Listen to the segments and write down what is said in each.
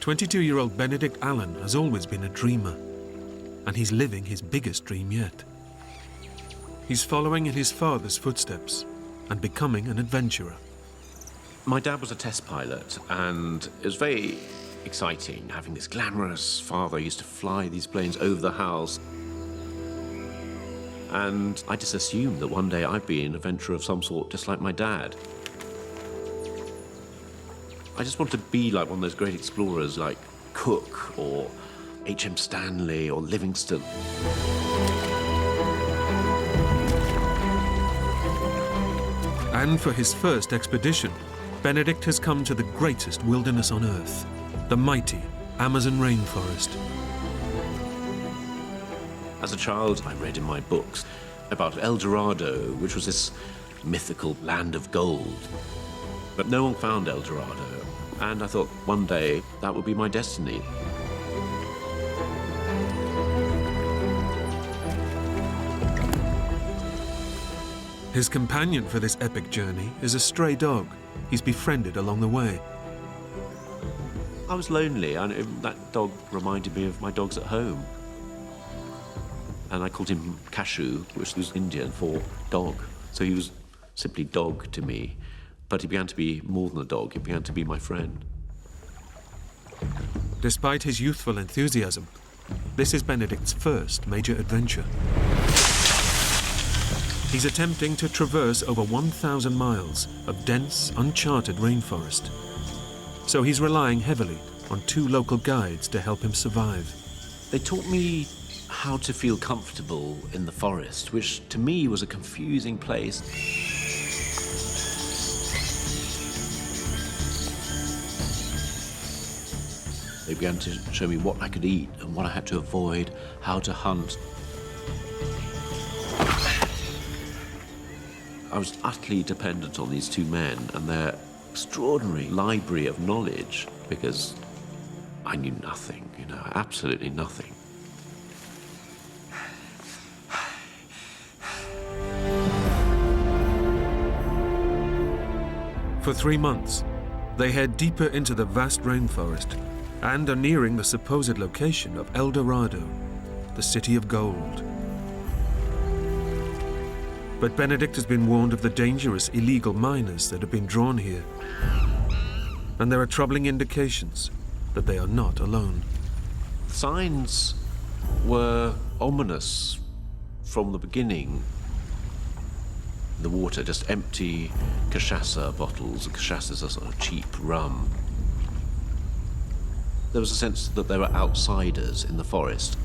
22-year-old Benedict Allen has always been a dreamer, and he's living his biggest dream yet. He's following in his father's footsteps and becoming an adventurer. My dad was a test pilot, and it was very exciting having this glamorous father who used to fly these planes over the house. And I just assumed that one day I'd be an adventurer of some sort, just like my dad. I just wanted to be like one of those great explorers like Cook or H.M. Stanley or Livingstone. And for his first expedition, Benedict has come to the greatest wilderness on Earth, the mighty Amazon rainforest. As a child, I read in my books about El Dorado, which was this mythical land of gold. But no one found El Dorado, and I thought one day that would be my destiny. His companion for this epic journey is a stray dog he's befriended along the way. I was lonely, and that dog reminded me of my dogs at home. And I called him Cashew, which was Indian for dog. So he was simply dog to me. But he began to be more than a dog, he began to be my friend. Despite his youthful enthusiasm, this is Benedict's first major adventure. He's attempting to traverse over 1,000 miles of dense, uncharted rainforest. So he's relying heavily on 2 local guides to help him survive. They taught me how to feel comfortable in the forest, which to me was a confusing place. They began to show me what I could eat and what I had to avoid, how to hunt. I was utterly dependent on these 2 men and their extraordinary library of knowledge, because I knew nothing, absolutely nothing. For 3 months, they head deeper into the vast rainforest and are nearing the supposed location of El Dorado, the city of gold. But Benedict has been warned of the dangerous illegal miners that have been drawn here. And there are troubling indications that they are not alone. Signs were ominous from the beginning. The water, just empty cachaça bottles. Cachaça is a sort of cheap rum. There was a sense that there were outsiders in the forest.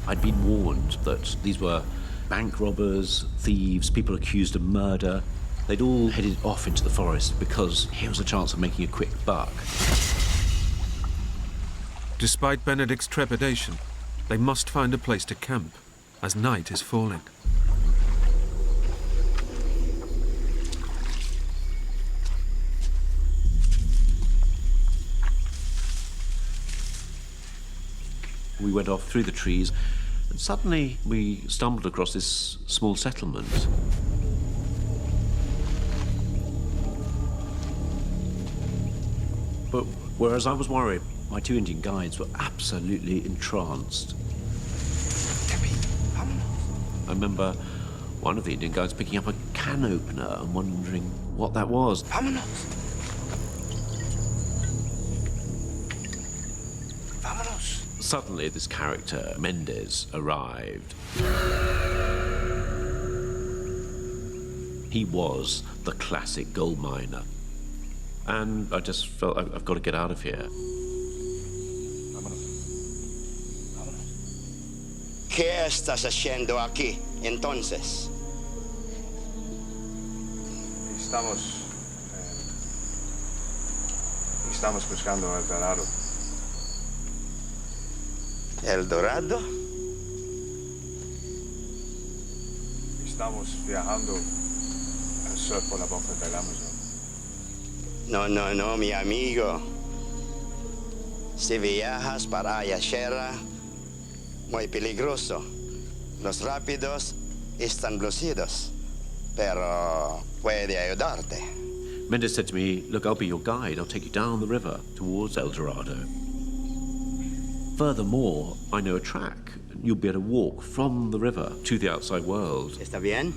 I'd been warned that these were bank robbers, thieves, people accused of murder. They'd all headed off into the forest because here was a chance of making a quick buck. Despite Benedict's trepidation, they must find a place to camp as night is falling. We went off through the trees, and suddenly we stumbled across this small settlement. But whereas I was worried, my 2 Indian guides were absolutely entranced. I remember one of the Indian guides picking up a can opener and wondering what that was. Suddenly, this character, Mendez, arrived. He was the classic gold miner. And I just felt I've got to get out of here. ¿Qué estás haciendo aquí, entonces? Estamos buscando El Dorado. ¿El Dorado? Estamos viajando al sur por la boca del Amazon. No, mi amigo. Si viajas para allá, muy peligroso. Los rápidos están lucidos, pero puede ayudarte. Mendes said to me, look, I'll be your guide. I'll take you down the river towards El Dorado. Furthermore, I know a track. You'll be able to walk from the river to the outside world. ¿Está bien?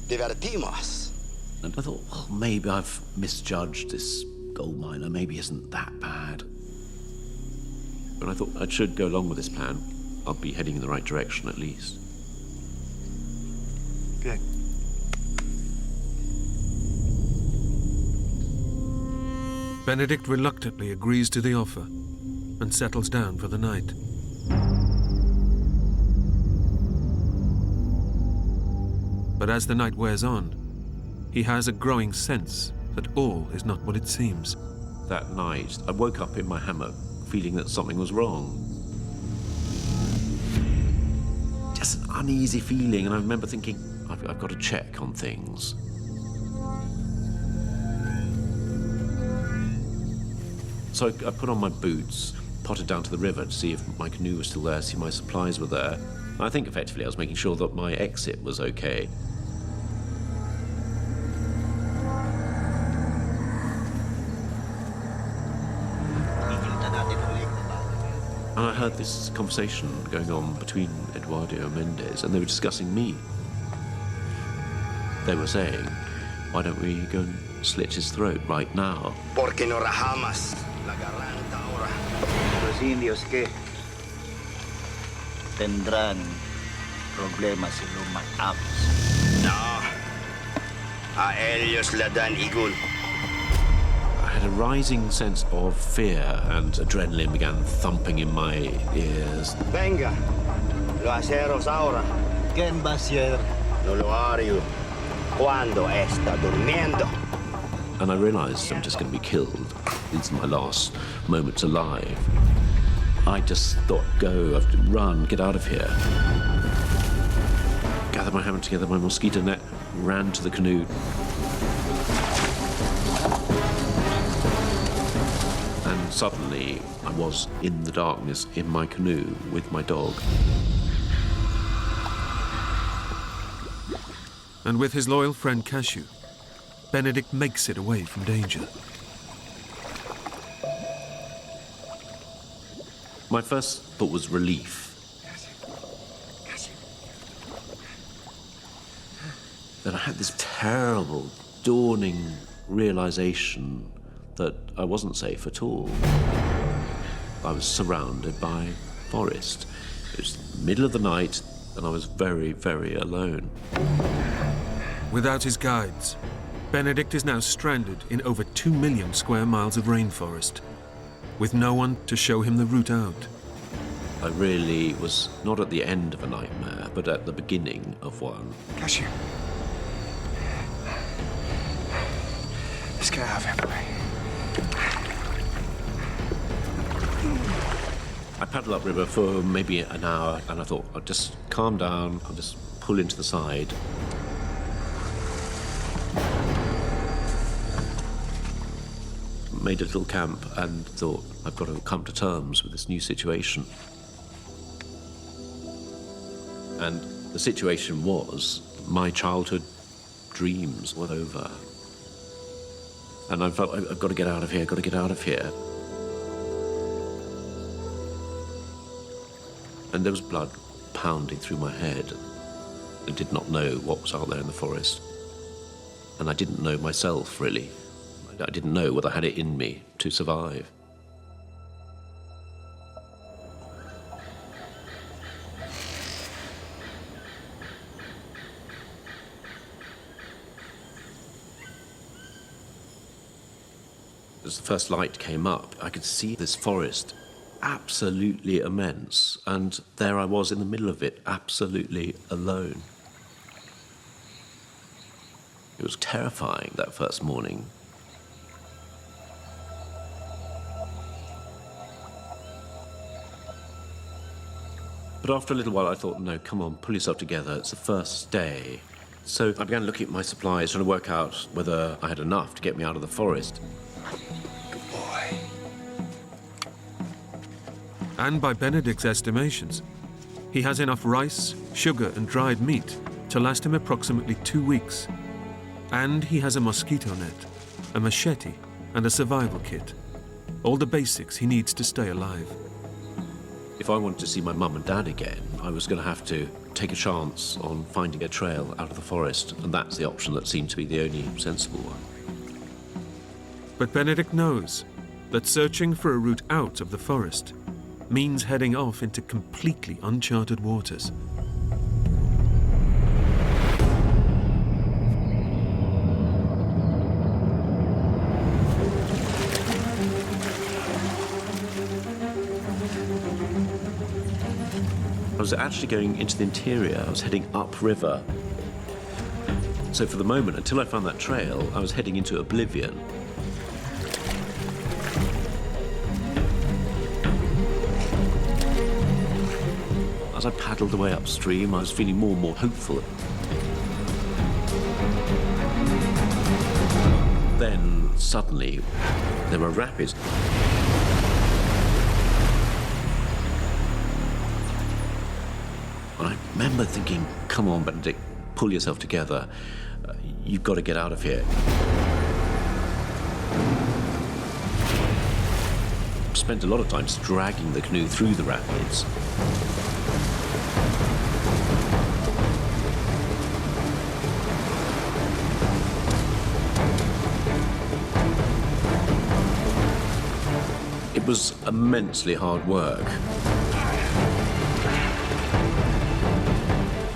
Divertimos. And I thought, well, maybe I've misjudged this gold miner. Maybe he isn't that bad. But I thought I should go along with this plan. I'll be heading in the right direction at least. Bien. Benedict reluctantly agrees to the offer and settles down for the night. But as the night wears on, he has a growing sense that all is not what it seems. That night, I woke up in my hammock feeling that something was wrong. Just an uneasy feeling, and I remember thinking, I've got to check on things. So I put on my boots, potted down to the river to see if my canoe was still there, see my supplies were there. I think effectively I was making sure that my exit was okay. And I heard this conversation going on between Eduardo and Mendes, and they were discussing me. They were saying, why don't we go and slit his throat right now? Porque no rajamos la garganta ahora. Los indios que tendrán problemas si lo matamos. No. A ellos le dan igual. I had a rising sense of fear, and adrenaline began thumping in my ears. Venga. Lo hacemos ahora. ¿Quién va a ser? No lo haré cuando está durmiendo. And I realized I'm just going to be killed. These are my last moments alive. I just thought, go, I have to run, get out of here. Gathered my hammock together, my mosquito net, ran to the canoe. And suddenly, I was in the darkness in my canoe with my dog. And with his loyal friend Cashew, Benedict makes it away from danger. My first thought was relief. Then I had this terrible, dawning realization that I wasn't safe at all. I was surrounded by forest. It was the middle of the night, and I was very, very alone. Without his guides, Benedict is now stranded in over 2 million square miles of rainforest, with no one to show him the route out. I really was not at the end of a nightmare, but at the beginning of one. Cashew. Let's get out of here, boy. I paddled upriver for maybe an hour, and I thought, I'll just calm down, I'll just pull into the side. Made a little camp and thought, I've got to come to terms with this new situation. And the situation was, my childhood dreams were over. And I felt, I've got to get out of here, got to get out of here. And there was blood pounding through my head. I did not know what was out there in the forest. And I didn't know myself, really. I didn't know whether I had it in me to survive. As the first light came up, I could see this forest, absolutely immense, and there I was in the middle of it, absolutely alone. It was terrifying that first morning. But after a little while, I thought, no, come on, pull yourself together. It's the first day. So I began looking at my supplies, trying to work out whether I had enough to get me out of the forest. Good boy. And by Benedict's estimations, he has enough rice, sugar, and dried meat to last him approximately 2 weeks. And he has a mosquito net, a machete, and a survival kit. All the basics he needs to stay alive. If I wanted to see my mum and dad again, I was going to have to take a chance on finding a trail out of the forest, and that's the option that seemed to be the only sensible one. But Benedict knows that searching for a route out of the forest means heading off into completely uncharted waters. I was actually going into the interior. I was heading upriver. So for the moment, until I found that trail, I was heading into oblivion. As I paddled away upstream, I was feeling more and more hopeful. Then, suddenly, there were rapids. And I remember thinking, come on, Benedict, pull yourself together. You've got to get out of here. Spent a lot of time dragging the canoe through the rapids. It was immensely hard work.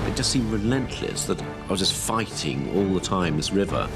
It just seemed relentless that I was just fighting all the time, this river.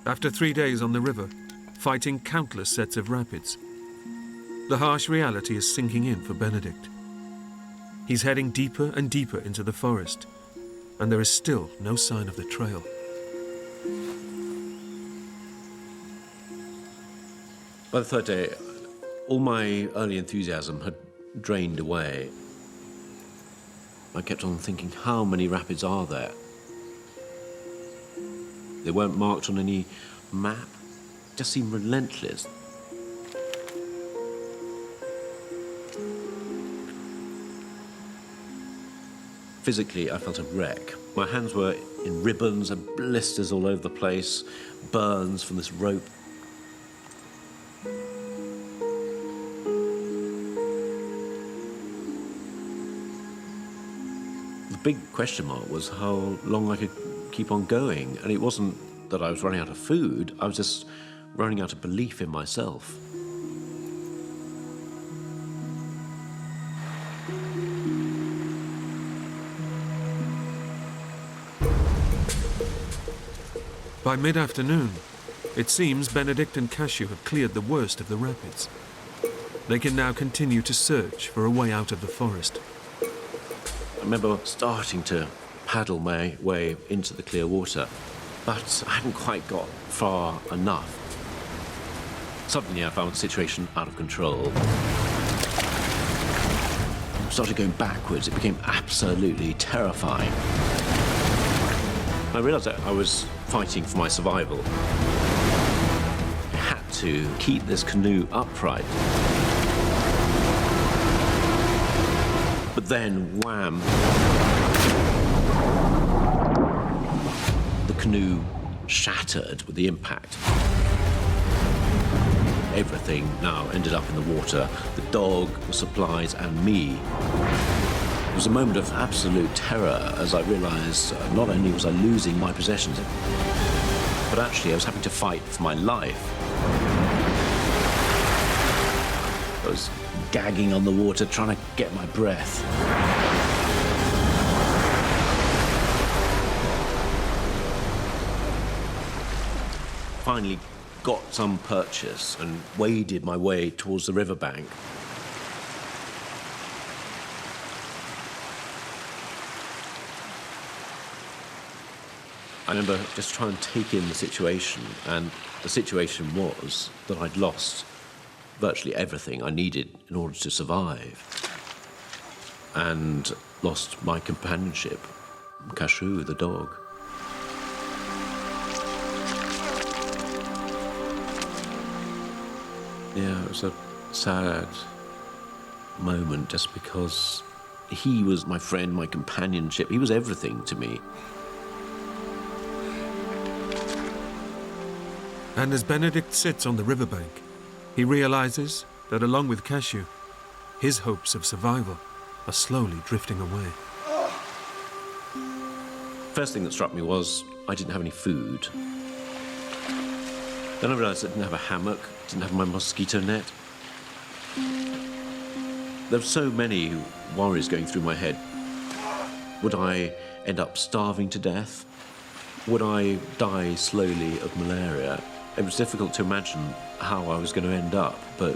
After 3 days on the river, fighting countless sets of rapids, the harsh reality is sinking in for Benedict. He's heading deeper and deeper into the forest, and there is still no sign of the trail. By the third day, all my early enthusiasm had drained away. I kept on thinking, how many rapids are there? They weren't marked on any map. It just seemed relentless. Physically, I felt a wreck. My hands were in ribbons and blisters all over the place, burns from this rope. The big question mark was how long I could keep on going. And it wasn't that I was running out of food, I was just running out of belief in myself. By mid-afternoon, it seems Benedict and Cashew have cleared the worst of the rapids. They can now continue to search for a way out of the forest. I remember starting to paddle my way into the clear water, but I hadn't quite got far enough. Suddenly I found the situation out of control. I started going backwards. It became absolutely terrifying. I realized that I was fighting for my survival. I had to keep this canoe upright. But then, wham! The canoe shattered with the impact. Everything now ended up in the water. The dog, the supplies, and me. It was a moment of absolute terror as I realized not only was I losing my possessions, but actually I was having to fight for my life. I was gagging on the water, trying to get my breath. Finally got some purchase and waded my way towards the riverbank. I remember just trying to take in the situation, and the situation was that I'd lost virtually everything I needed in order to survive, and lost my companionship, Cashew, the dog. Yeah, it was a sad moment just because he was my friend, my companionship. He was everything to me. And as Benedict sits on the riverbank, he realizes that along with Cashew, his hopes of survival are slowly drifting away. First thing that struck me was I didn't have any food. Then I realized I didn't have a hammock, didn't have my mosquito net. There were so many worries going through my head. Would I end up starving to death? Would I die slowly of malaria? It was difficult to imagine how I was going to end up, but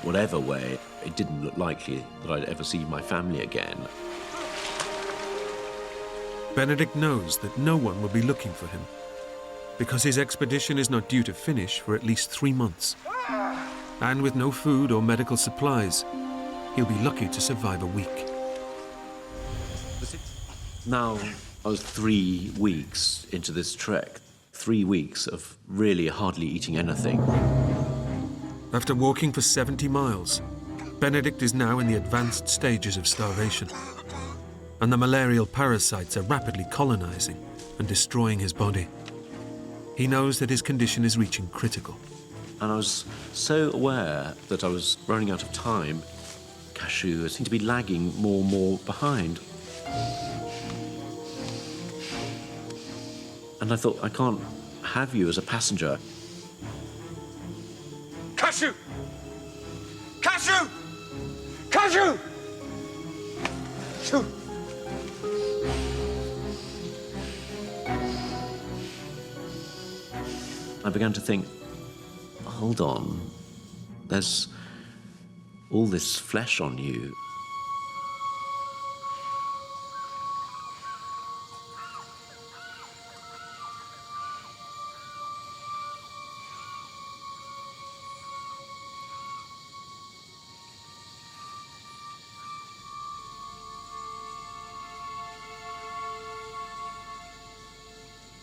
whatever way, it didn't look likely that I'd ever see my family again. Benedict knows that no one will be looking for him, because his expedition is not due to finish for at least 3 months. And with no food or medical supplies, he'll be lucky to survive a week. Now, I was 3 weeks into this trek, 3 weeks of really hardly eating anything. After walking for 70 miles, Benedict is now in the advanced stages of starvation, and the malarial parasites are rapidly colonizing and destroying his body. He knows that his condition is reaching critical. And I was so aware that I was running out of time. Cashew seemed to be lagging more and more behind. And I thought, I can't have you as a passenger. Cashew! Cashew! Cashew! Shoot! I began to think, hold on, there's all this flesh on you.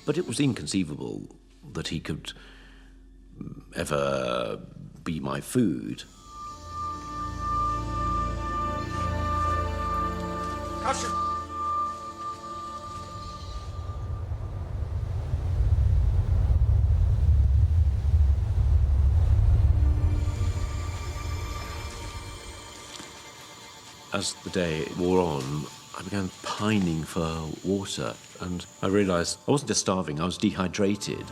But it was inconceivable that he could ever be my food. Cashew! As the day wore on, I began pining for water, and I realized I wasn't just starving, I was dehydrated.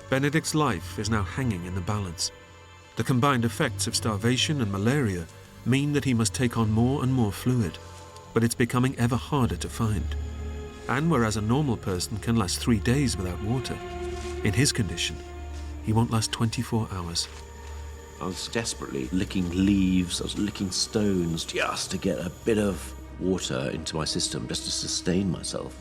Benedict's life is now hanging in the balance. The combined effects of starvation and malaria mean that he must take on more and more fluid, but it's becoming ever harder to find. And whereas a normal person can last 3 days without water, in his condition, he won't last 24 hours. I was desperately licking leaves, I was licking stones just to get a bit of water into my system, just to sustain myself.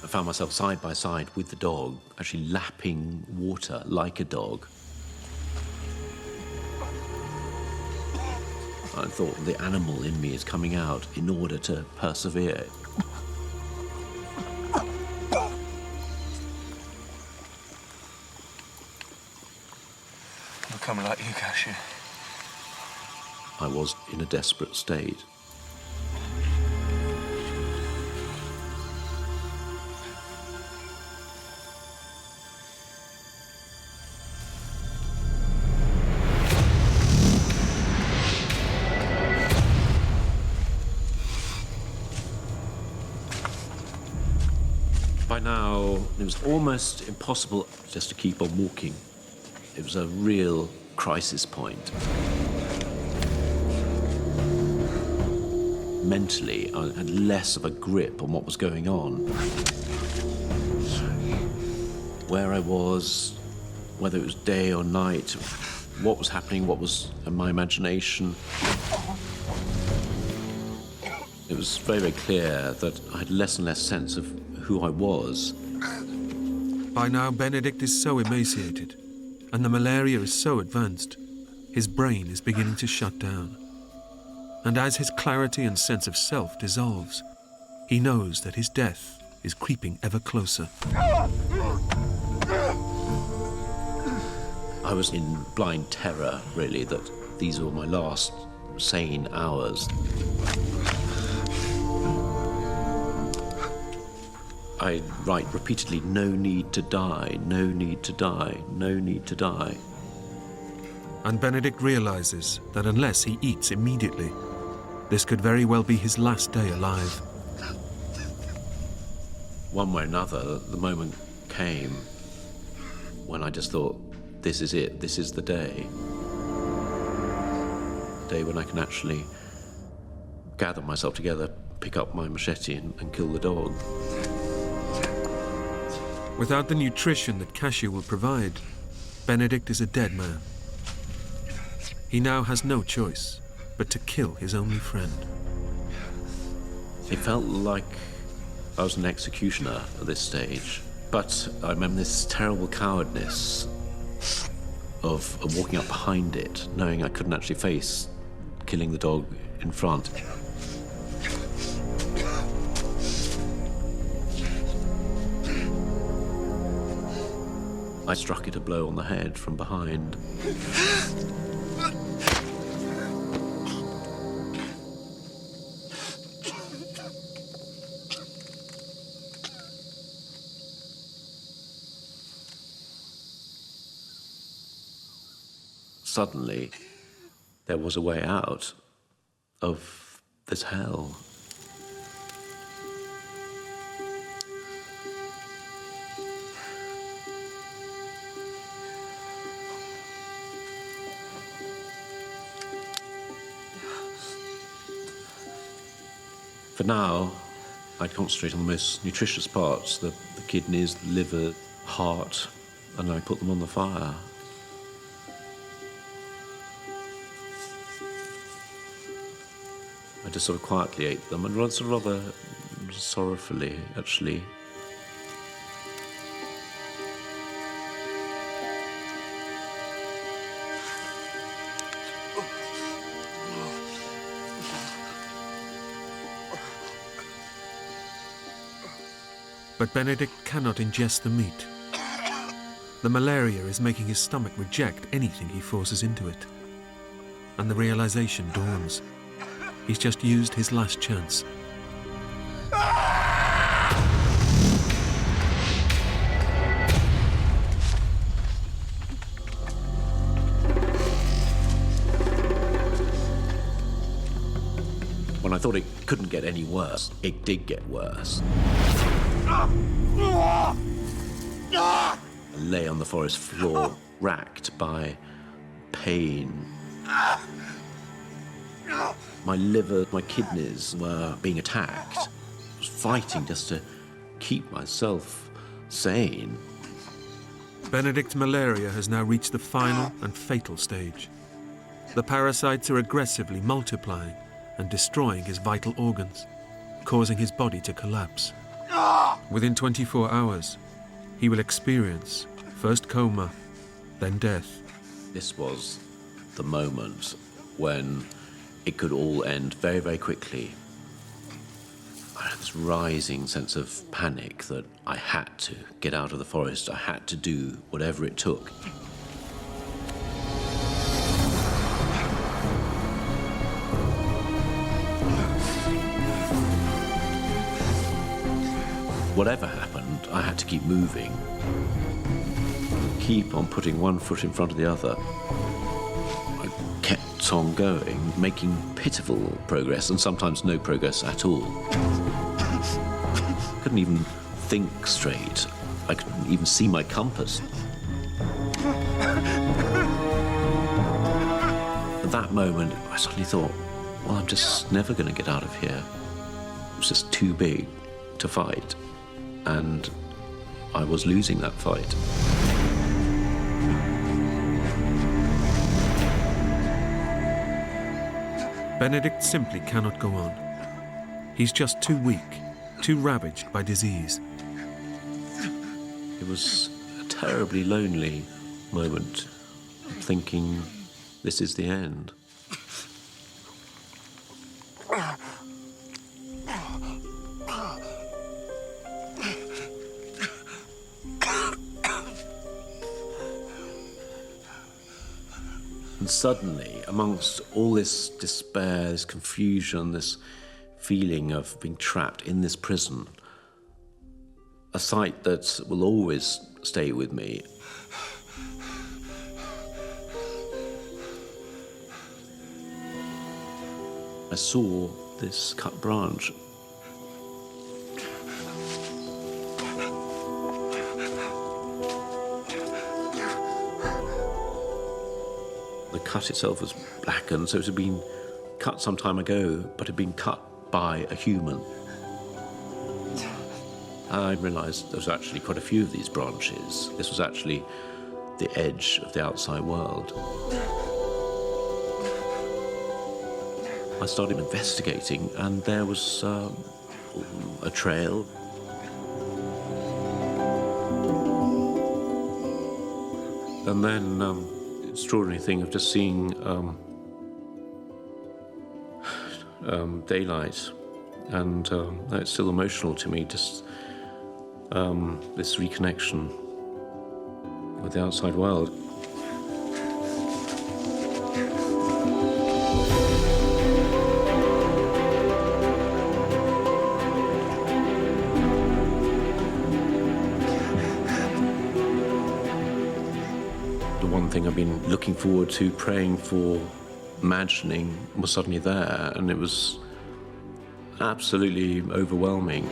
I found myself side by side with the dog, actually lapping water like a dog. I thought the animal in me is coming out in order to persevere. Become like you, Cashew. I was in a desperate state. By now, it was almost impossible just to keep on walking. It was a real crisis point. Mentally, I had less of a grip on what was going on. Where I was, whether it was day or night, what was happening, what was in my imagination. It was very, very clear that I had less and less sense of who I was. By now, Benedict is so emaciated, and the malaria is so advanced, his brain is beginning to shut down. And as his clarity and sense of self dissolves, he knows that his death is creeping ever closer. I was in blind terror, really, that these were my last sane hours. I write repeatedly, no need to die, no need to die, no need to die. And Benedict realizes that unless he eats immediately, this could very well be his last day alive. One way or another, the moment came when I just thought, this is it, this is the day. The day when I can actually gather myself together, pick up my machete and kill the dog. Without the nutrition that Cashew will provide, Benedict is a dead man. He now has no choice but to kill his only friend. It felt like I was an executioner at this stage, but I remember this terrible cowardness of walking up behind it, knowing I couldn't actually face killing the dog in front. I struck it a blow on the head from behind. Suddenly, there was a way out of this hell. For now, I'd concentrate on the most nutritious parts, the kidneys, the liver, heart, and I put them on the fire. I just sort of quietly ate them, and rather sorrowfully, actually. But Benedict cannot ingest the meat. The malaria is making his stomach reject anything he forces into it. And the realization dawns. He's just used his last chance. When I thought it couldn't get any worse, it did get worse. I lay on the forest floor, racked by pain. My liver, my kidneys were being attacked. I was fighting just to keep myself sane. Benedict's malaria has now reached the final and fatal stage. The parasites are aggressively multiplying and destroying his vital organs, causing his body to collapse. Within 24 hours, he will experience first coma, then death. This was the moment when it could all end very, very quickly. I had this rising sense of panic that I had to get out of the forest. I had to do whatever it took. Whatever happened, I had to keep moving. Keep on putting one foot in front of the other. I kept on going, making pitiful progress, and sometimes no progress at all. Couldn't even think straight. I couldn't even see my compass. At that moment, I suddenly thought, well, I'm just never going to get out of here. It was just too big to fight, and I was losing that fight. Benedict simply cannot go on. He's just too weak, too ravaged by disease. It was a terribly lonely moment, thinking this is the end. And suddenly, amongst all this despair, this confusion, this feeling of being trapped in this prison, a sight that will always stay with me. I saw this cut branch. The cut itself was blackened, so it had been cut some time ago, but had been cut by a human. I realised there was actually quite a few of these branches. This was actually the edge of the outside world. I started investigating, and there was a trail. And then the extraordinary thing of just seeing daylight, and it's still emotional to me, just this reconnection with the outside world. The one thing I've been looking forward to, praying for, imagining, was suddenly there, and it was absolutely overwhelming.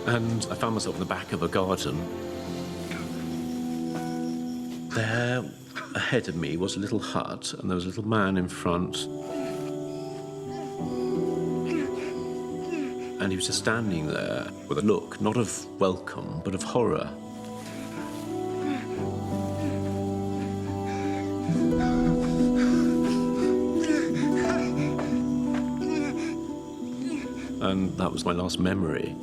And I found myself in the back of a garden. There, ahead of me, was a little hut, and there was a little man in front. And he was just standing there with a look, not of welcome, but of horror. And that was my last memory.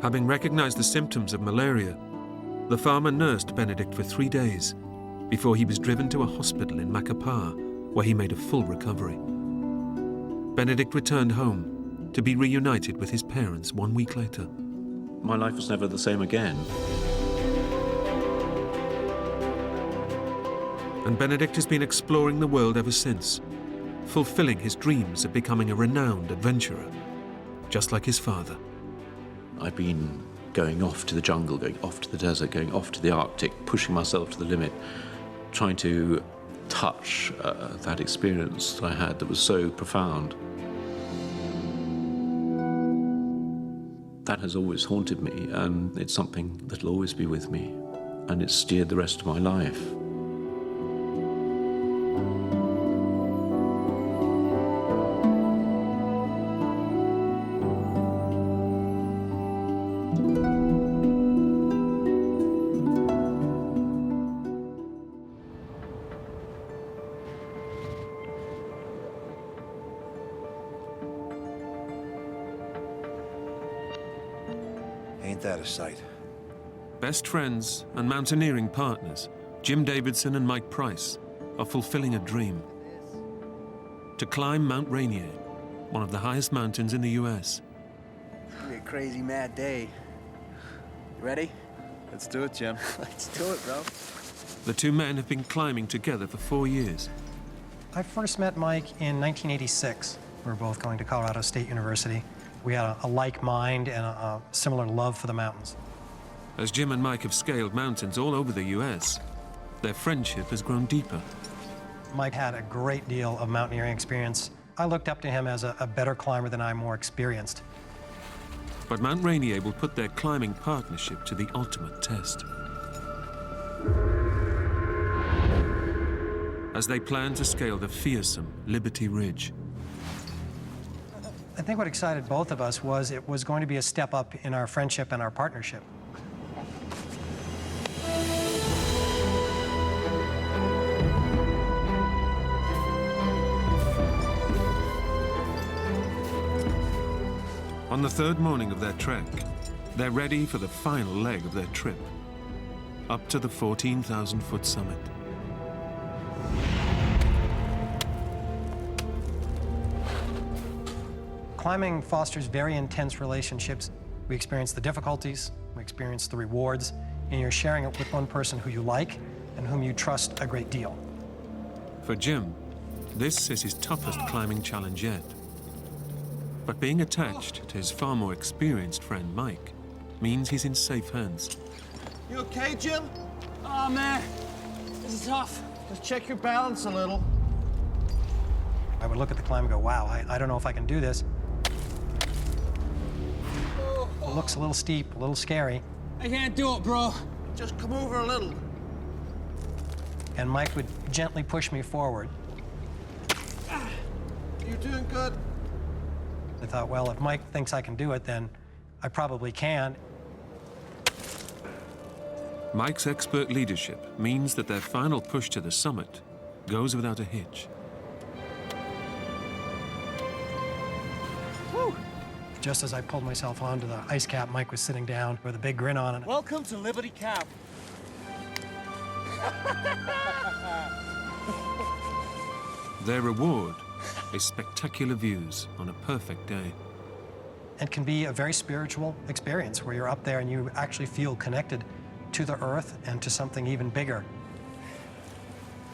Having recognized the symptoms of malaria, the farmer nursed Benedict for 3 days before he was driven to a hospital in Macapá, where he made a full recovery. Benedict returned home to be reunited with his parents 1 week later. My life was never the same again. And Benedict has been exploring the world ever since, fulfilling his dreams of becoming a renowned adventurer, just like his father. I've been going off to the jungle, going off to the desert, going off to the Arctic, pushing myself to the limit, trying to touch that experience that I had that was so profound. That has always haunted me, and it's something that'll always be with me, and it's steered the rest of my life. Ain't that a sight? Best friends and mountaineering partners, Jim Davidson and Mike Price, are fulfilling a dream. To climb Mount Rainier, one of the highest mountains in the US. It's gonna be a crazy, mad day. You ready? Let's do it, Jim. Let's do it, bro. The two men have been climbing together for 4 years. I first met Mike in 1986. We were both going to Colorado State University. We had a like mind and a similar love for the mountains. As Jim and Mike have scaled mountains all over the US, their friendship has grown deeper. Mike had a great deal of mountaineering experience. I looked up to him as a better climber than I, more experienced. But Mount Rainier will put their climbing partnership to the ultimate test. As they plan to scale the fearsome Liberty Ridge. I think what excited both of us was it was going to be a step up in our friendship and our partnership. On the third morning of their trek, they're ready for the final leg of their trip, up to the 14,000-foot summit. Climbing fosters very intense relationships. We experience the difficulties, we experience the rewards, and you're sharing it with one person who you like and whom you trust a great deal. For Jim, this is his toughest climbing challenge yet. But being attached to his far more experienced friend Mike means he's in safe hands. You okay, Jim? Oh, man. This is tough. Just check your balance a little. I would look at the climb and go, wow, I don't know if I can do this. It looks a little steep, a little scary. I can't do it, bro. Just come over a little. And Mike would gently push me forward. You're doing good. I thought, well, if Mike thinks I can do it, then I probably can. Mike's expert leadership means that their final push to the summit goes without a hitch. Woo. Just as I pulled myself onto the ice cap, Mike was sitting down with a big grin on it. Welcome to Liberty Cap. Their reward is spectacular views on a perfect day. It can be a very spiritual experience where you're up there and you actually feel connected to the earth and to something even bigger.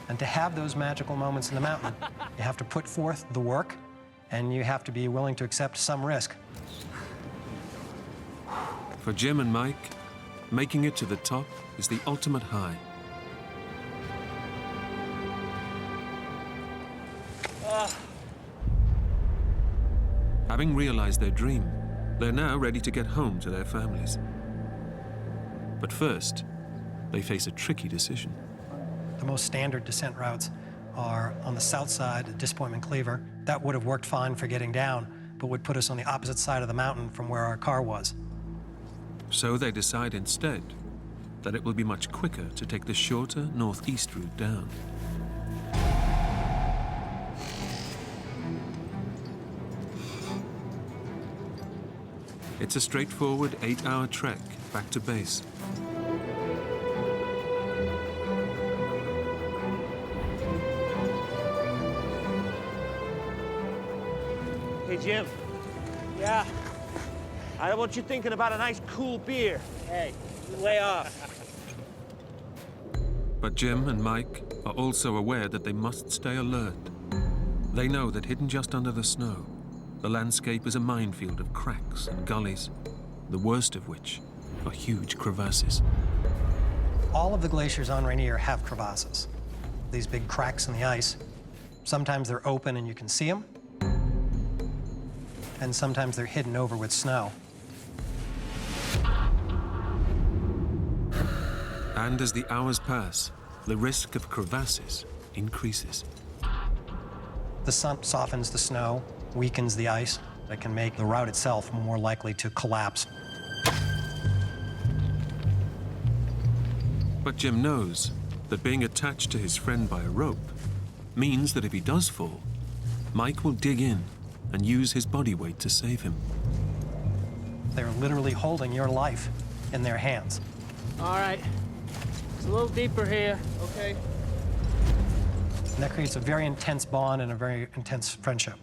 And to have those magical moments in the mountain, you have to put forth the work and you have to be willing to accept some risk. For Jim and Mike, making it to the top is the ultimate high. Having realized their dream, they're now ready to get home to their families. But first, they face a tricky decision. The most standard descent routes are on the south side at Disappointment Cleaver. That would have worked fine for getting down, but would put us on the opposite side of the mountain from where our car was. So they decide instead that it will be much quicker to take the shorter northeast route down. It's a straightforward 8-hour trek back to base. Hey, Jim. Yeah. I don't want you thinking about a nice, cool beer. Hey, you lay off. But Jim and Mike are also aware that they must stay alert. They know that hidden just under the snow, the landscape is a minefield of cracks and gullies, the worst of which are huge crevasses. All of the glaciers on Rainier have crevasses, these big cracks in the ice. Sometimes they're open and you can see them, and sometimes they're hidden over with snow. And as the hours pass, the risk of crevasses increases. The sun softens the snow, weakens the ice. That can make the route itself more likely to collapse. But Jim knows that being attached to his friend by a rope means that if he does fall, Mike will dig in and use his body weight to save him. They're literally holding your life in their hands. All right. It's a little deeper here. Okay. And that creates a very intense bond and a very intense friendship.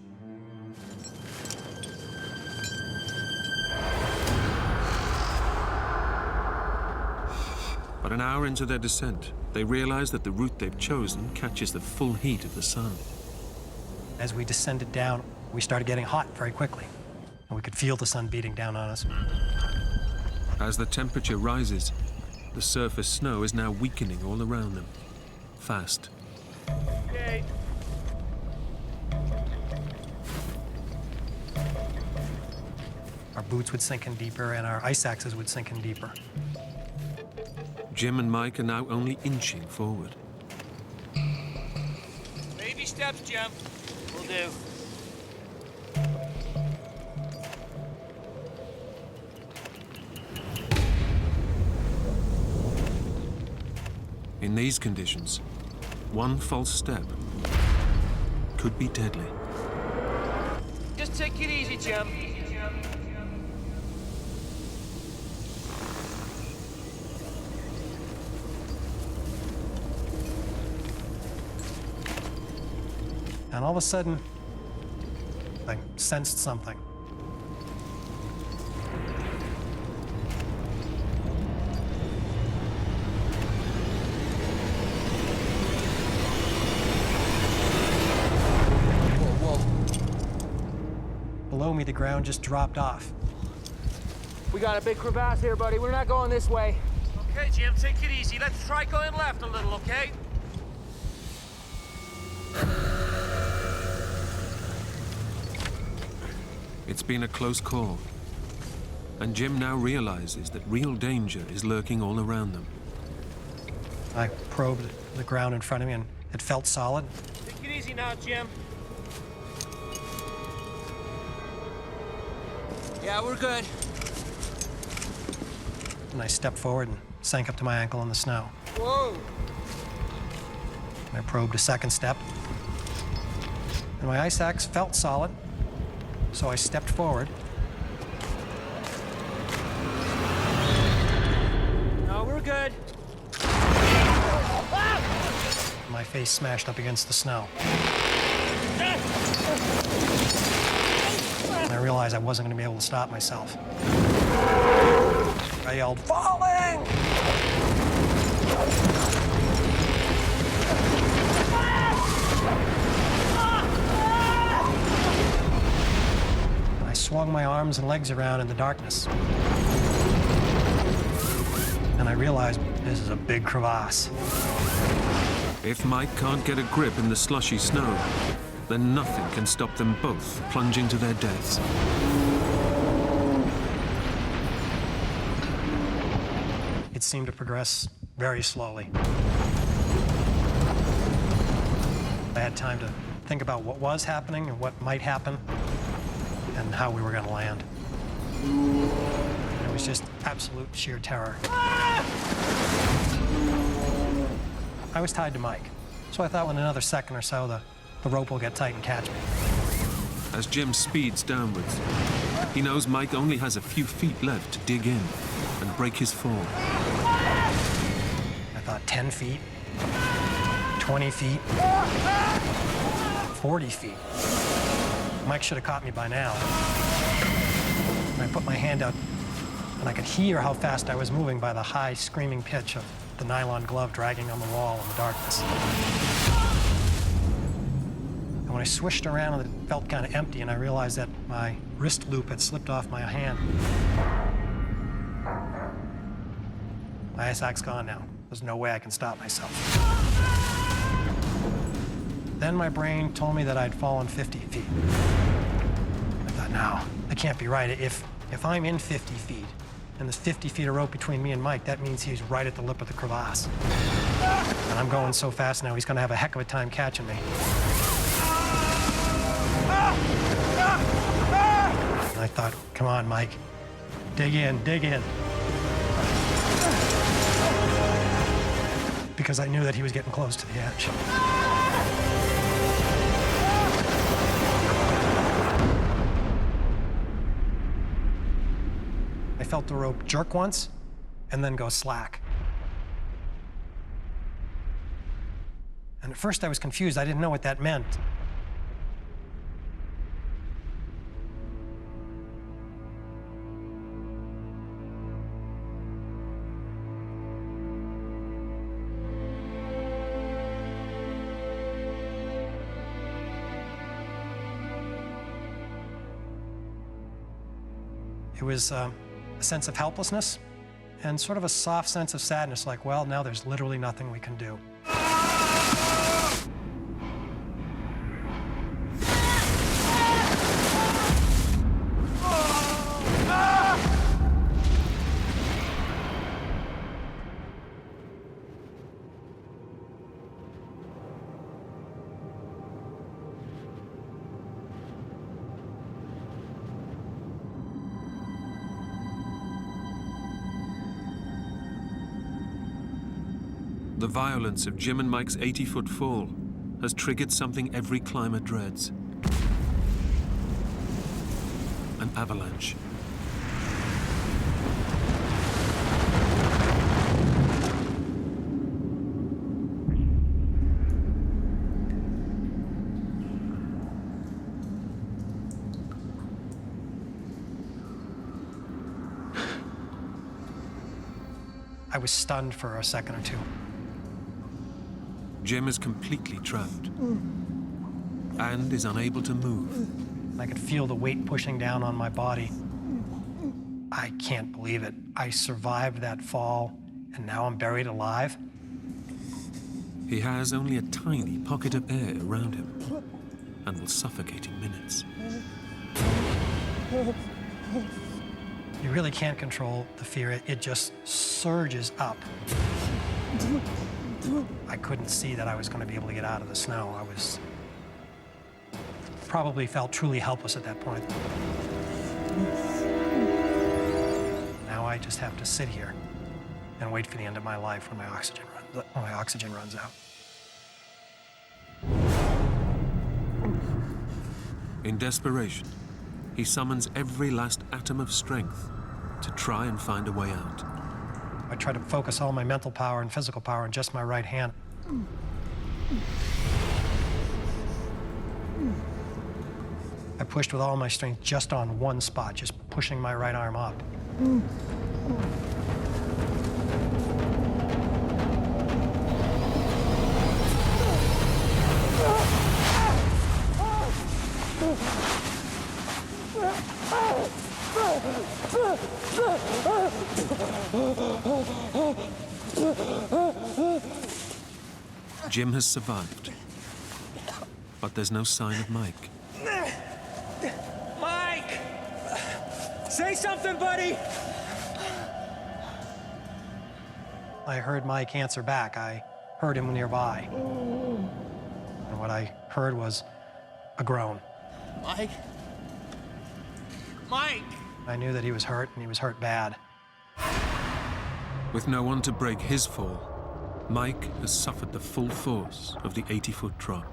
But an hour into their descent, they realize that the route they've chosen catches the full heat of the sun. As we descended down, we started getting hot very quickly, and we could feel the sun beating down on us. As the temperature rises, the surface snow is now weakening all around them. fast. Okay. Our boots would sink in deeper and our ice axes would sink in deeper. Jim and Mike are now only inching forward. Baby steps, Jim. Will do. In these conditions, one false step could be deadly. Just take it easy, Jim. And all of a sudden, I sensed something. Below me, the ground just dropped off. We got a big crevasse here, buddy. We're not going this way. Okay, Jim, take it easy. Let's try going left a little, okay? It's been a close call, and Jim now realizes that real danger is lurking all around them. I probed the ground in front of me, and it felt solid. Take it easy now, Jim. Yeah, we're good. And I stepped forward and sank up to my ankle in the snow. Whoa! I probed a second step, and my ice axe felt solid, so I stepped forward. No, we're good. My face smashed up against the snow. And I realized I wasn't going to be able to stop myself. I yelled, "Falling!" I swung my arms and legs around in the darkness. And I realized this is a big crevasse. If Mike can't get a grip in the slushy snow, then nothing can stop them both plunging to their deaths. It seemed to progress very slowly. I had time to think about what was happening and what might happen and how we were going to land. It was just absolute sheer terror. I was tied to Mike, so I thought in another second or so the rope will get tight and catch me. As Jim speeds downwards, he knows Mike only has a few feet left to dig in and break his fall. I thought 10 feet, 20 feet, 40 feet. Mike should have caught me by now. And I put my hand out, and I could hear how fast I was moving by the high, screaming pitch of the nylon glove dragging on the wall in the darkness. And when I swished around, it felt kind of empty, and I realized that my wrist loop had slipped off my hand. My ice axe gone now. There's no way I can stop myself. Then my brain told me that I'd fallen 50 feet. I thought, no, that can't be right. If I'm in 50 feet, and there's 50 feet of rope between me and Mike, that means he's right at the lip of the crevasse. And I'm going so fast now, he's gonna have a heck of a time catching me. And I thought, come on, Mike, dig in, dig in. Because I knew that he was getting close to the edge. I felt the rope jerk once and then go slack. And at first I was confused. I didn't know what that meant. It was a sense of helplessness and sort of a soft sense of sadness, like, well, now there's literally nothing we can do. The violence of Jim and Mike's 80-foot fall has triggered something every climber dreads: an avalanche. I was stunned for a second or two. Jim is completely trapped and is unable to move. I could feel the weight pushing down on my body. I can't believe it. I survived that fall, and now I'm buried alive. He has only a tiny pocket of air around him and will suffocate in minutes. You really can't control the fear. It just surges up. I couldn't see that I was going to be able to get out of the snow. I was probably felt truly helpless at that point. Now I just have to sit here and wait for the end of my life when my oxygen runs out. In desperation, he summons every last atom of strength to try and find a way out. I try to focus all my mental power and physical power on just my right hand. I pushed with all my strength just on one spot, just pushing my right arm up. Jim has survived, but there's no sign of Mike. Mike! Say something, buddy! I heard Mike answer back. I heard him nearby. And what I heard was a groan. Mike? Mike! I knew that he was hurt, and he was hurt bad. With no one to break his fall, Mike has suffered the full force of the 80-foot drop.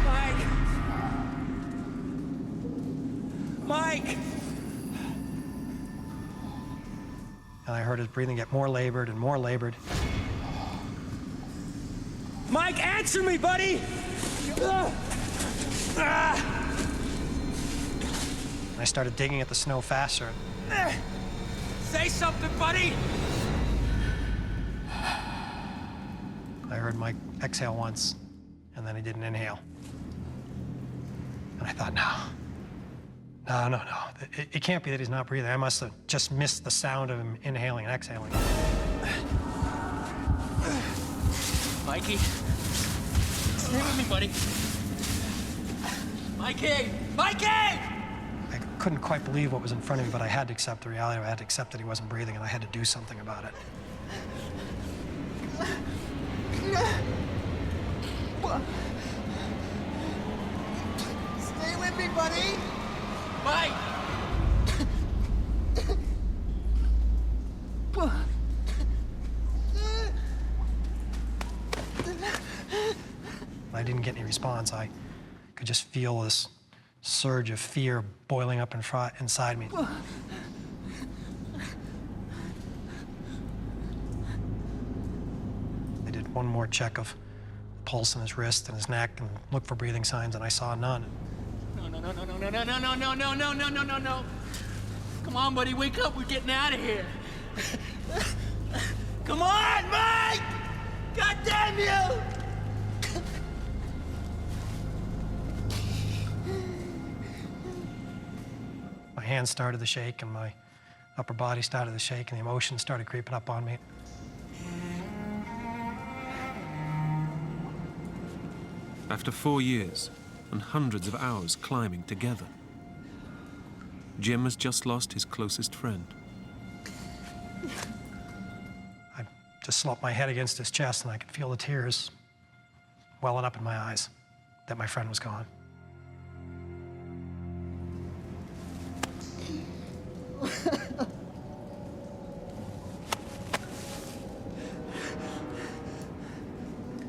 Mike! Mike! And I heard his breathing get more labored and more labored. Mike, answer me, buddy! I started digging at the snow faster. Say something, buddy! I heard Mike exhale once, and then he didn't inhale. And I thought, no. It can't be that he's not breathing. I must have just missed the sound of him inhaling and exhaling. Mikey, stay with me, buddy. Mikey! Mikey! I couldn't quite believe what was in front of me, but I had to accept the reality. I had to accept that he wasn't breathing, and I had to do something about it. Stay with me, buddy! Mike! I didn't get any response. I could just feel this surge of fear boiling up inside me. I did one more check of the pulse in his wrist and his neck and looked for breathing signs, and I saw none. No. Come on, buddy, wake up. We're getting out of here. Come on, Mike! God damn you! My hands started to shake, and my Upper body started to shake and the emotions started creeping up on me. After 4 years and hundreds of hours climbing together, Jim has just lost his closest friend. I just slumped my head against his chest and I could feel the tears welling up in my eyes that my friend was gone.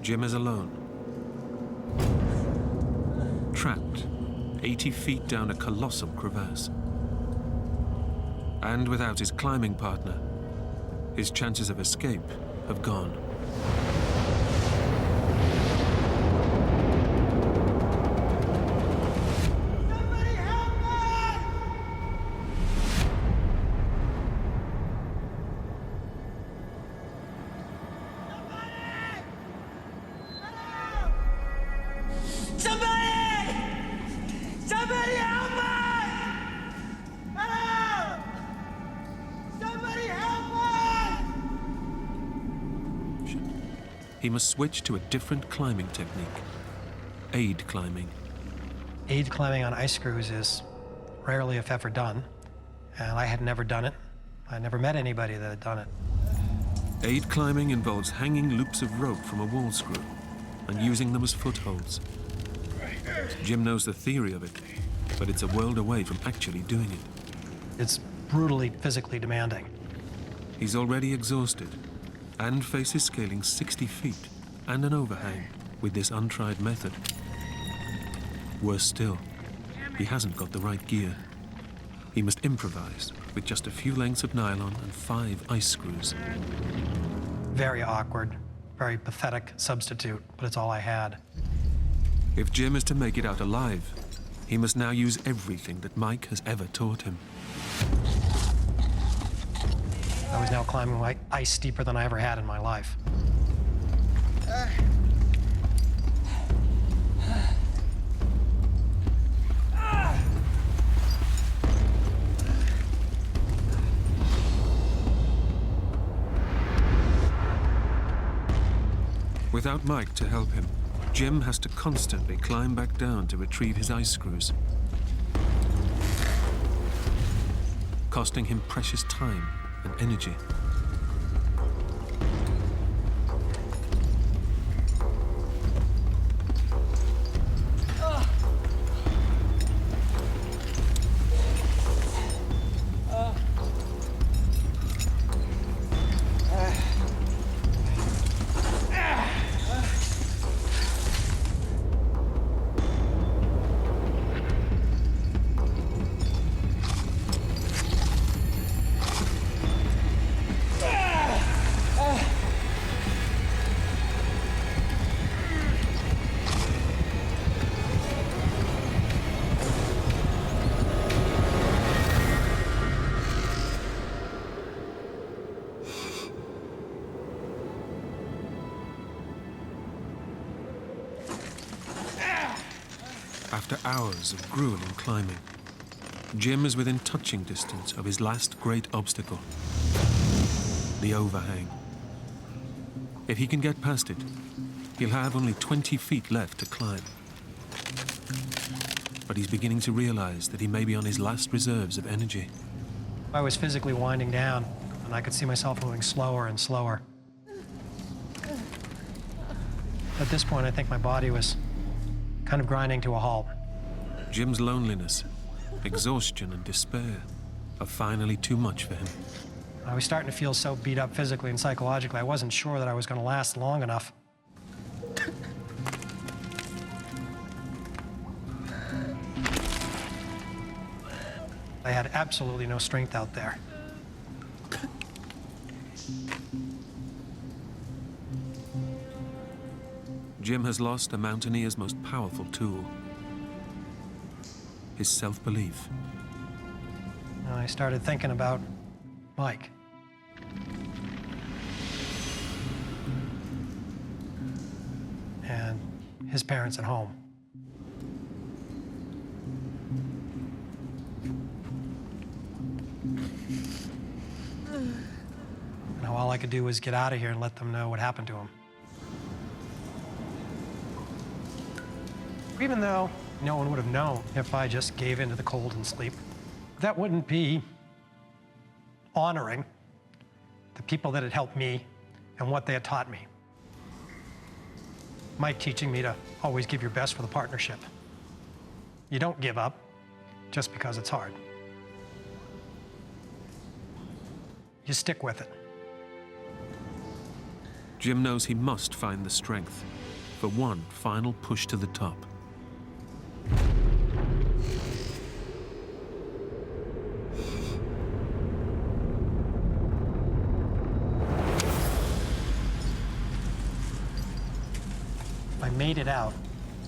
Jim is alone, trapped 80 feet down a colossal crevasse. And without his climbing partner, his chances of escape have gone. He must switch to a different climbing technique, aid climbing. Aid climbing on ice screws is rarely, if ever, done, and I had never done it. I never met anybody that had done it. Aid climbing involves hanging loops of rope from a wall screw and using them as footholds. Jim knows the theory of it, but it's a world away from actually doing it. It's brutally physically demanding. He's already exhausted and faces scaling 60 feet and an overhang with this untried method. Worse still, he hasn't got the right gear. He must improvise with just a few lengths of nylon and 5 ice screws. Very awkward, very pathetic substitute, but it's all I had. If Jim is to make it out alive, he must now use everything that Mike has ever taught him. I was now climbing like ice steeper than I ever had in my life. Without Mike to help him, Jim has to constantly climb back down to retrieve his ice screws, costing him precious time and energy. After hours of grueling climbing, Jim is within touching distance of his last great obstacle, the overhang. If he can get past it, he'll have only 20 feet left to climb. But he's beginning to realize that he may be on his last reserves of energy. I was physically winding down, and I could see myself moving slower and slower. At this point, I think my body was kind of grinding to a halt. Jim's loneliness, exhaustion, and despair are finally too much for him. I was starting to feel so beat up physically and psychologically, I wasn't sure that I was going to last long enough. I had absolutely no strength out there. Jim has lost a mountaineer's most powerful tool, his self-belief. And I started thinking about Mike. And his parents at home. all I could do was get out of here and let them know what happened to him. Even though no one would have known if I just gave in to the cold and sleep, that wouldn't be honoring the people that had helped me and what they had taught me. Mike teaching me to always give your best for the partnership. You don't give up just because it's hard. You stick with it. Jim knows he must find the strength for one final push to the top. If I made it out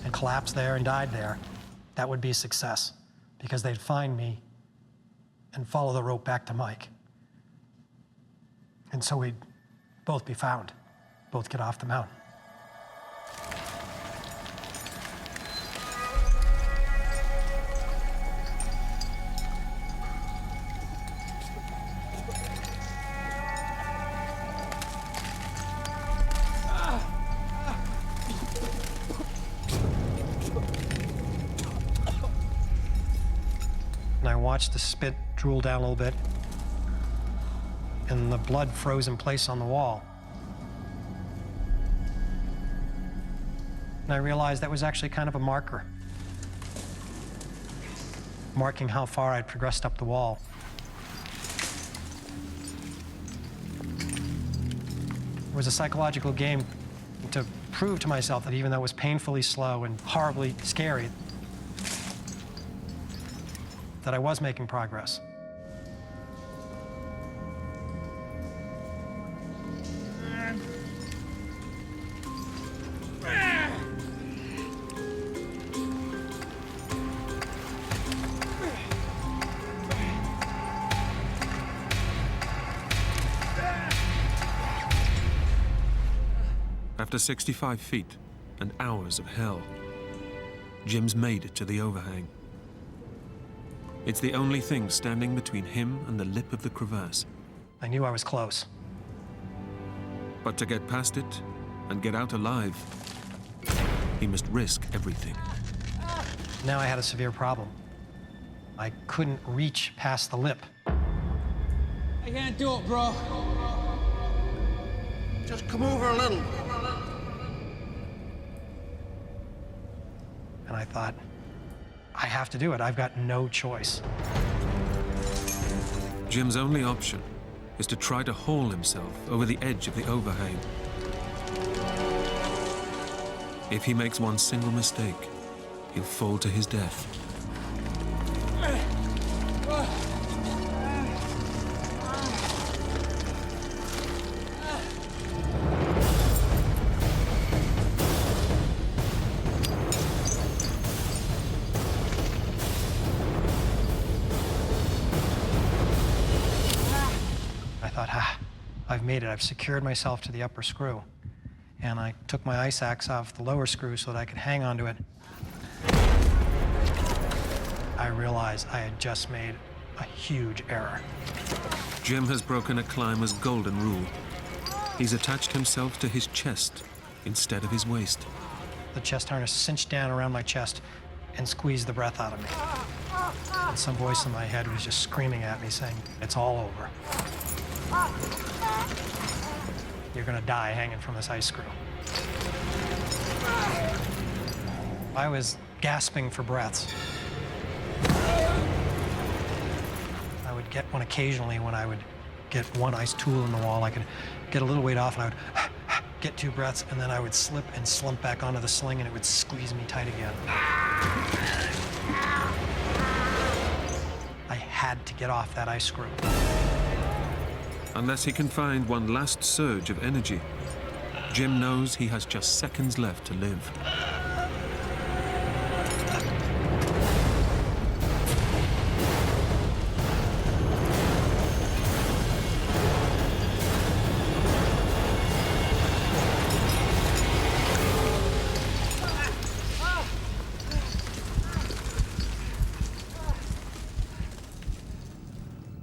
and collapsed there and died there, that would be a success, because they'd find me and follow the rope back to Mike. And so we'd both be found, both get off the mountain. And I watched the spit drool down a little bit, and the blood froze in place on the wall. And I realized that was actually kind of a marker, marking how far I'd progressed up the wall. It was a psychological game to prove to myself that even though it was painfully slow and horribly scary, that I was making progress. After 65 feet and hours of hell, Jim's made it to the overhang. It's the only thing standing between him and the lip of the crevasse. I knew I was close. But to get past it and get out alive, he must risk everything. Now I had a severe problem. I couldn't reach past the lip. I can't do it, bro. Just come over a little. And I thought, I have to do it. I've got no choice. Jim's only option is to try to haul himself over the edge of the overhang. If he makes one single mistake, he'll fall to his death. I've made it. I've secured myself to the upper screw. And I took my ice axe off the lower screw so that I could hang onto it. I realized I had just made a huge error. Jim has broken a climber's golden rule. He's attached himself to his chest instead of his waist. The chest harness cinched down around my chest and squeezed the breath out of me. And some voice in my head was just screaming at me, saying, "It's all over. You're gonna die hanging from this ice screw." I was gasping for breaths. I would get one occasionally when I would get one ice tool in the wall. I could get a little weight off and I would get 2 breaths, and then I would slip and slump back onto the sling and it would squeeze me tight again. I had to get off that ice screw. Unless he can find one last surge of energy, Jim knows he has just seconds left to live.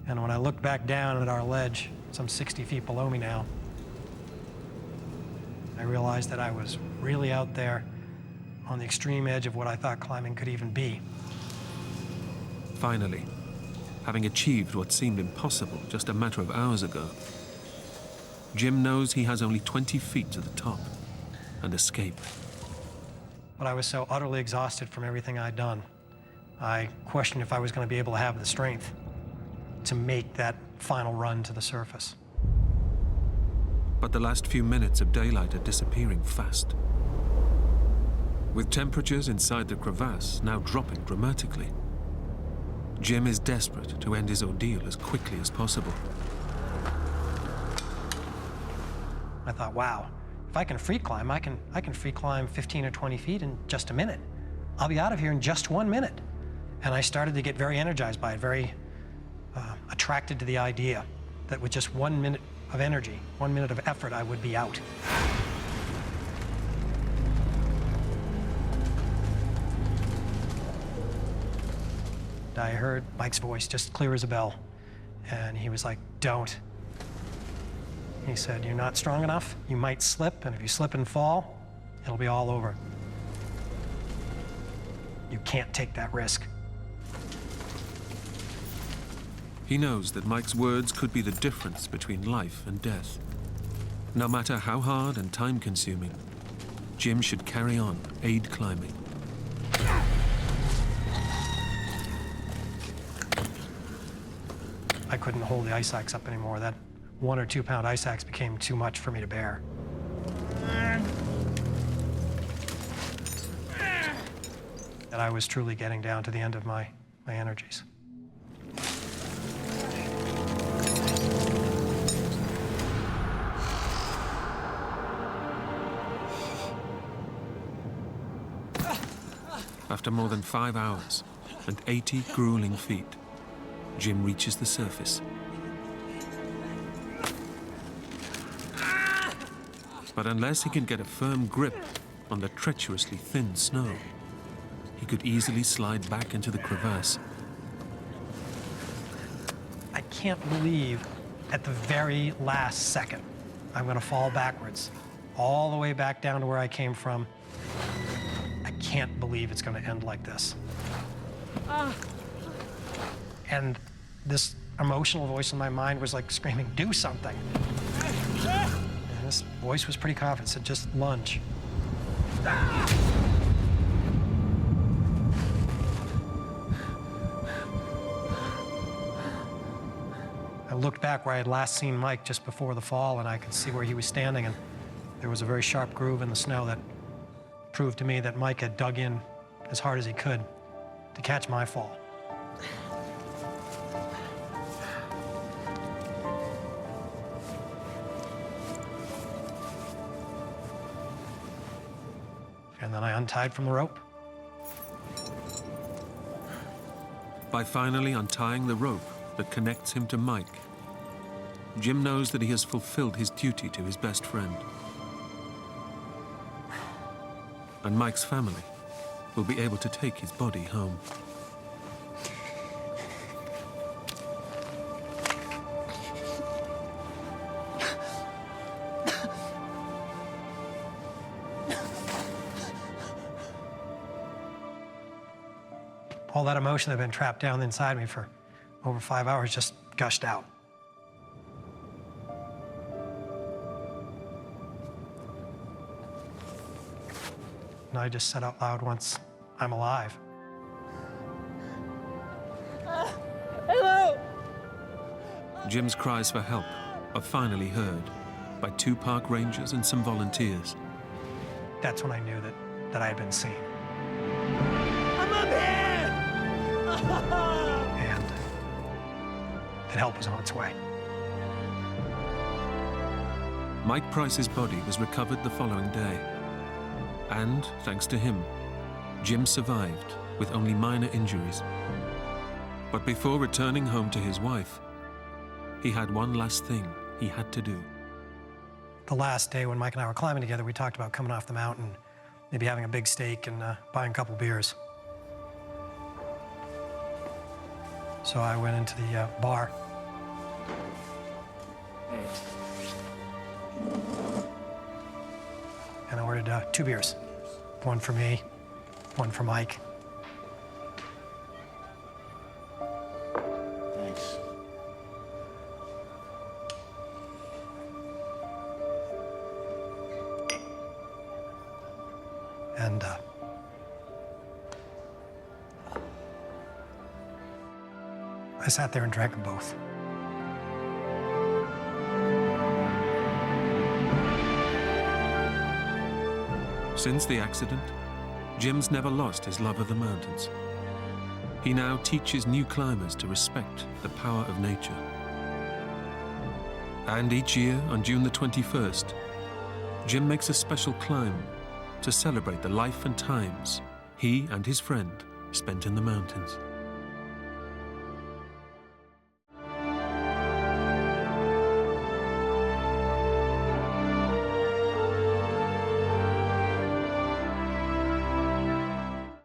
And when I looked back down at our ledge, some 60 feet below me now. I realized that I was really out there on the extreme edge of what I thought climbing could even be. Finally, having achieved what seemed impossible just a matter of hours ago, Jim knows he has only 20 feet to the top and escape. But I was so utterly exhausted from everything I'd done. I questioned if I was going to be able to have the strength to make that final run to the surface. But the last few minutes of daylight are disappearing fast. With temperatures inside the crevasse now dropping dramatically, Jim is desperate to end his ordeal as quickly as possible. I thought, wow, if I can free climb, I can free climb 15 or 20 feet in just a minute. I'll be out of here in just 1 minute. And I started to get very energized by it, very attracted to the idea that with just 1 minute of energy, 1 minute of effort, I would be out. I heard Mike's voice just clear as a bell, and he was like, don't. He said, you're not strong enough, you might slip, and if you slip and fall, it'll be all over. You can't take that risk. He knows that Mike's words could be the difference between life and death. No matter how hard and time-consuming, Jim should carry on aid climbing. I couldn't hold the ice axe up anymore. That 1 or 2 pound ice axe became too much for me to bear. And I was truly getting down to the end of my energies. After more than 5 hours and 80 grueling feet, Jim reaches the surface. But unless he can get a firm grip on the treacherously thin snow, he could easily slide back into the crevasse. I can't believe at the very last second I'm going to fall backwards, all the way back down to where I came from. I can't believe it's going to end like this. And this emotional voice in my mind was like screaming, do something. And this voice was pretty confident, said, just lunge. I looked back where I had last seen Mike just before the fall, and I could see where he was standing, and there was a very sharp groove in the snow that proved to me that Mike had dug in as hard as he could to catch my fall. And then I untied from the rope. By finally untying the rope that connects him to Mike, Jim knows that he has fulfilled his duty to his best friend. And Mike's family will be able to take his body home. All that emotion that had been trapped down inside me for over 5 hours just gushed out. And I just said out loud once, I'm alive. Hello! Jim's cries for help are finally heard by 2 park rangers and some volunteers. That's when I knew that I had been seen. I'm up here! And that help was on its way. Mike Price's body was recovered the following day. And, thanks to him, Jim survived with only minor injuries. But before returning home to his wife, he had one last thing he had to do. The last day when Mike and I were climbing together, we talked about coming off the mountain, maybe having a big steak and buying a couple beers. So I went into the bar, And I ordered 2 beers. One for me, one for Mike. Thanks. And I sat there and drank them both. Since the accident, Jim's never lost his love of the mountains. He now teaches new climbers to respect the power of nature. And each year, on June the 21st, Jim makes a special climb to celebrate the life and times he and his friend spent in the mountains.